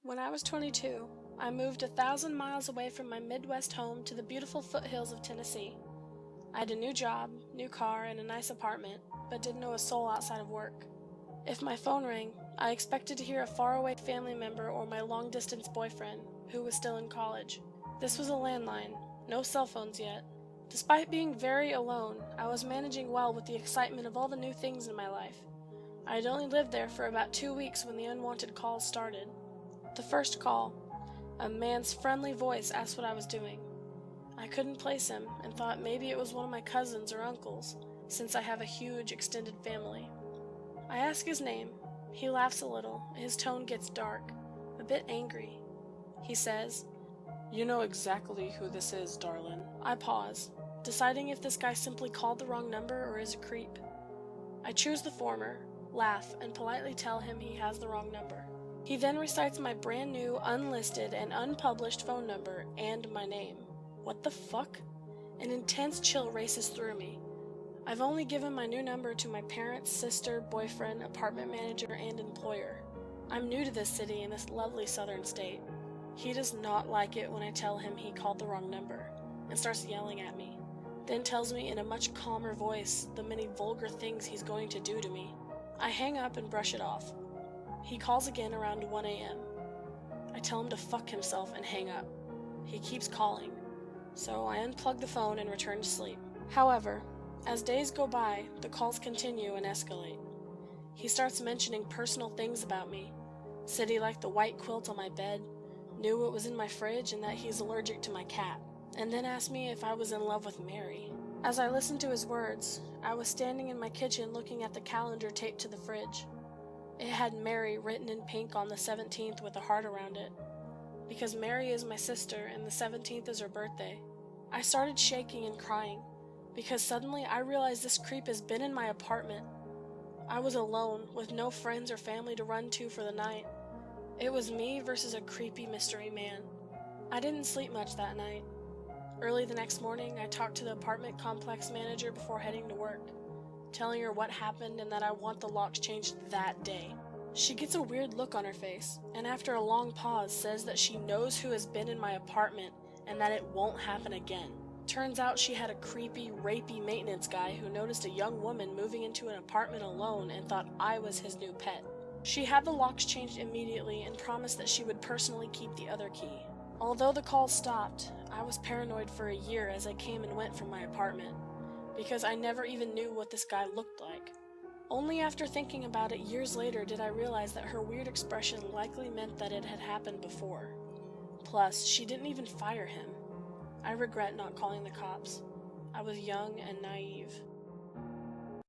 When I was 22, I moved 1,000 miles away from my Midwest home to the beautiful foothills of Tennessee. I had a new job, new car, and a nice apartment, but didn't know a soul outside of work. If my phone rang, I expected to hear a faraway family member or my long-distance boyfriend, who was still in college. This was a landline, no cell phones yet. Despite being very alone, I was managing well with the excitement of all the new things in my life. I had only lived there for about 2 weeks when the unwanted calls started. The first call, a man's friendly voice asked what I was doing. I couldn't place him and thought maybe it was one of my cousins or uncles, since I have a huge extended family. I ask his name. He laughs a little. His tone gets dark, a bit angry. He says, "You know exactly who this is, darling." I pause, deciding if this guy simply called the wrong number or is a creep. I choose the former, laugh, and politely tell him he has the wrong number. He then recites my brand new, unlisted, and unpublished phone number and my name. What the fuck? An intense chill races through me. I've only given my new number to my parents, sister, boyfriend, apartment manager, and employer. I'm new to this city in this lovely southern state. He does not like it when I tell him he called the wrong number, and starts yelling at me, then tells me in a much calmer voice the many vulgar things he's going to do to me. I hang up and brush it off. He calls again around 1 a.m. I tell him to fuck himself and hang up. He keeps calling, so I unplug the phone and return to sleep. However, as days go by, the calls continue and escalate. He starts mentioning personal things about me, said he liked the white quilt on my bed, knew what was in my fridge, and that he's allergic to my cat, and then asked me if I was in love with Mary. As I listened to his words, I was standing in my kitchen looking at the calendar taped to the fridge. It had Mary written in pink on the 17th with a heart around it, because Mary is my sister and the 17th is her birthday. I started shaking and crying, because suddenly I realized this creep has been in my apartment. I was alone, with no friends or family to run to for the night. It was me versus a creepy mystery man. I didn't sleep much that night. Early the next morning, I talked to the apartment complex manager before heading to work, telling her what happened and that I want the locks changed that day. She gets a weird look on her face, and after a long pause says that she knows who has been in my apartment and that it won't happen again. Turns out she had a creepy, rapey maintenance guy who noticed a young woman moving into an apartment alone and thought I was his new pet. She had the locks changed immediately and promised that she would personally keep the other key. Although the calls stopped, I was paranoid for a year as I came and went from my apartment, because I never even knew what this guy looked like. Only after thinking about it years later did I realize that her weird expression likely meant that it had happened before. Plus, she didn't even fire him. I regret not calling the cops. I was young and naive.